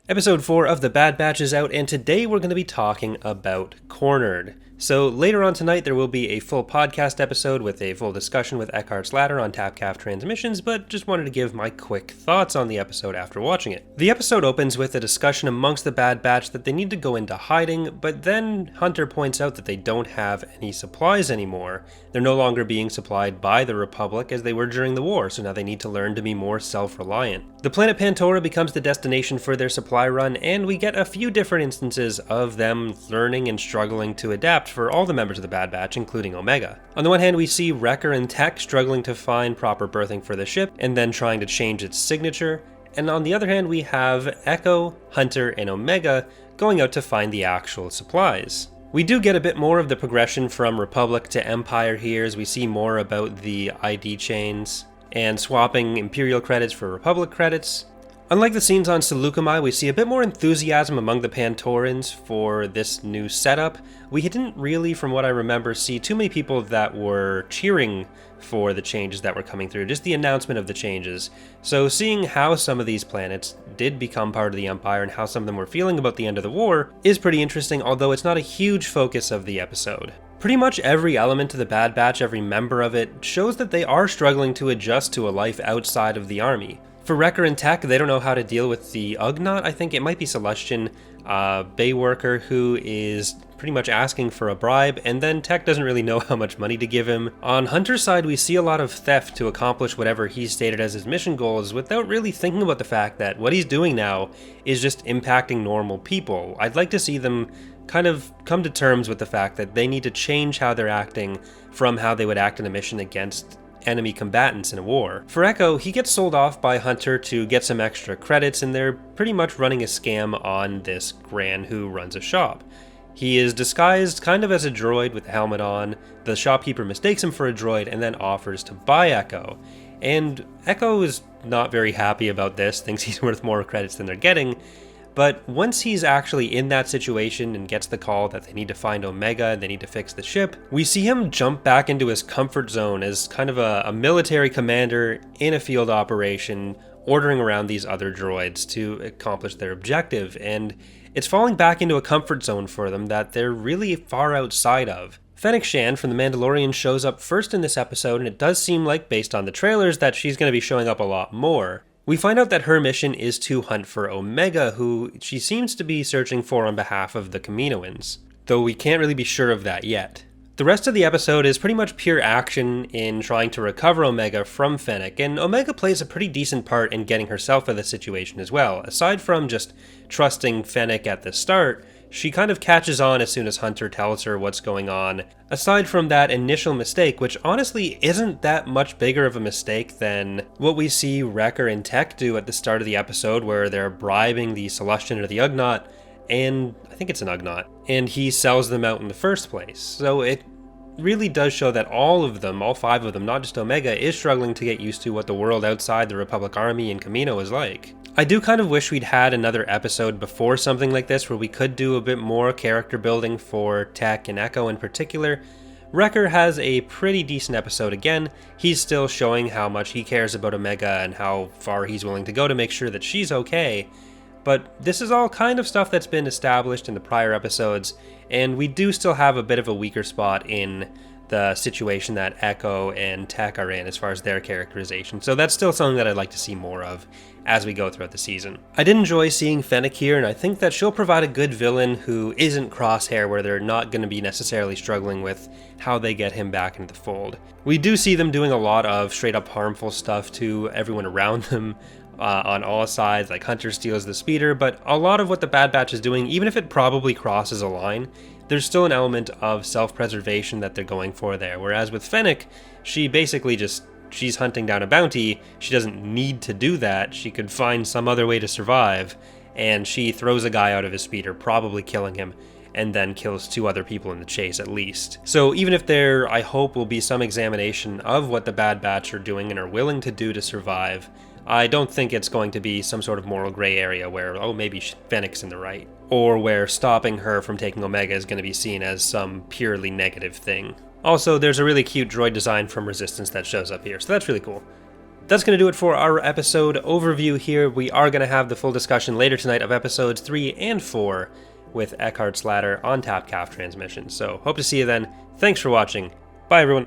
Episode 4 of The Bad Batch is out, and today we're going to be talking about Cornered. So later on tonight there will be a full podcast episode with a full discussion with Eckhart's Ladder on Tapcaf transmissions, but just wanted to give my quick thoughts on the episode after watching it. The episode opens with a discussion amongst the Bad Batch that they need to go into hiding, but then Hunter points out that they don't have any supplies anymore. They're no longer being supplied by the Republic as they were during the war, so now they need to learn to be more self-reliant. The planet Pantora becomes the destination for their supply run, and we get a few different instances of them learning and struggling to adapt for all the members of the Bad Batch, including Omega. On the one hand, we see Wrecker and Tech struggling to find proper berthing for the ship, and then trying to change its signature, and on the other hand, we have Echo, Hunter, and Omega going out to find the actual supplies. We do get a bit more of the progression from Republic to Empire here, as we see more about the ID chains and swapping Imperial credits for Republic credits. Unlike the scenes on Seleucami, we see a bit more enthusiasm among the Pantorans for this new setup. We didn't really, from what I remember, see too many people that were cheering for the changes that were coming through, just the announcement of the changes. So seeing how some of these planets did become part of the Empire and how some of them were feeling about the end of the war is pretty interesting, although it's not a huge focus of the episode. Pretty much every element of the Bad Batch, every member of it, shows that they are struggling to adjust to a life outside of the army. For Wrecker and Tech, they don't know how to deal with the Ugnaught. I think it might be Celestian, Bay Worker, who is pretty much asking for a bribe, and then Tech doesn't really know how much money to give him. On Hunter's side, we see a lot of theft to accomplish whatever he's stated as his mission goals without really thinking about the fact that what he's doing now is just impacting normal people. I'd like to see them kind of come to terms with the fact that they need to change how they're acting from how they would act in a mission against enemy combatants in a war. For Echo, he gets sold off by Hunter to get some extra credits, and they're pretty much running a scam on this Gran who runs a shop. He is disguised kind of as a droid with a helmet on. The shopkeeper mistakes him for a droid and then offers to buy Echo. And Echo is not very happy about this, thinks he's worth more credits than they're getting. But once he's actually in that situation and gets the call that they need to find Omega and they need to fix the ship, we see him jump back into his comfort zone as kind of a military commander in a field operation, ordering around these other droids to accomplish their objective, and it's falling back into a comfort zone for them that they're really far outside of. Fennec Shand from The Mandalorian shows up first in this episode, and it does seem like, based on the trailers, that she's going to be showing up a lot more. We find out that her mission is to hunt for Omega, who she seems to be searching for on behalf of the Kaminoans, though we can't really be sure of that yet. The rest of the episode is pretty much pure action in trying to recover Omega from Fennec, and Omega plays a pretty decent part in getting herself out of the situation as well. Aside from just trusting Fennec at the start, she kind of catches on as soon as Hunter tells her what's going on. Aside from that initial mistake, which honestly isn't that much bigger of a mistake than what we see Wrecker and Tech do at the start of the episode, where they're bribing the Celestian or the Ugnaught, and I think it's an Ugnaught, and he sells them out in the first place. So it really does show that all of them, all five of them, not just Omega, is struggling to get used to what the world outside the Republic Army and Kamino is like. I do kind of wish we'd had another episode before something like this where we could do a bit more character building for Tech and Echo in particular. Wrecker has a pretty decent episode again. He's still showing how much he cares about Omega and how far he's willing to go to make sure that she's okay. But this is all kind of stuff that's been established in the prior episodes, and we do still have a bit of a weaker spot in the situation that Echo and Tech are in as far as their characterization. So that's still something that I'd like to see more of as we go throughout the season. I did enjoy seeing Fennec here, and I think that she'll provide a good villain who isn't Crosshair, where they're not going to be necessarily struggling with how they get him back into the fold. We do see them doing a lot of straight up harmful stuff to everyone around them, on all sides, like Hunter steals the speeder, but a lot of what the Bad Batch is doing, even if it probably crosses a line, there's still an element of self-preservation that they're going for there. Whereas with Fennec, she basically she's hunting down a bounty. She doesn't need to do that. She could find some other way to survive, and she throws a guy out of his speeder, probably killing him, and then kills two other people in the chase at least. So even if there, I hope, will be some examination of what the Bad Batch are doing and are willing to do to survive, I don't think it's going to be some sort of moral gray area where, oh, maybe Fennec's in the right, or where stopping her from taking Omega is going to be seen as some purely negative thing. Also, there's a really cute droid design from Resistance that shows up here, so that's really cool. That's going to do it for our episode overview here. We are going to have the full discussion later tonight of episodes 3 and 4 with Eckhart's Ladder on tap calf transmission. So hope to see you then. Thanks for watching. Bye everyone.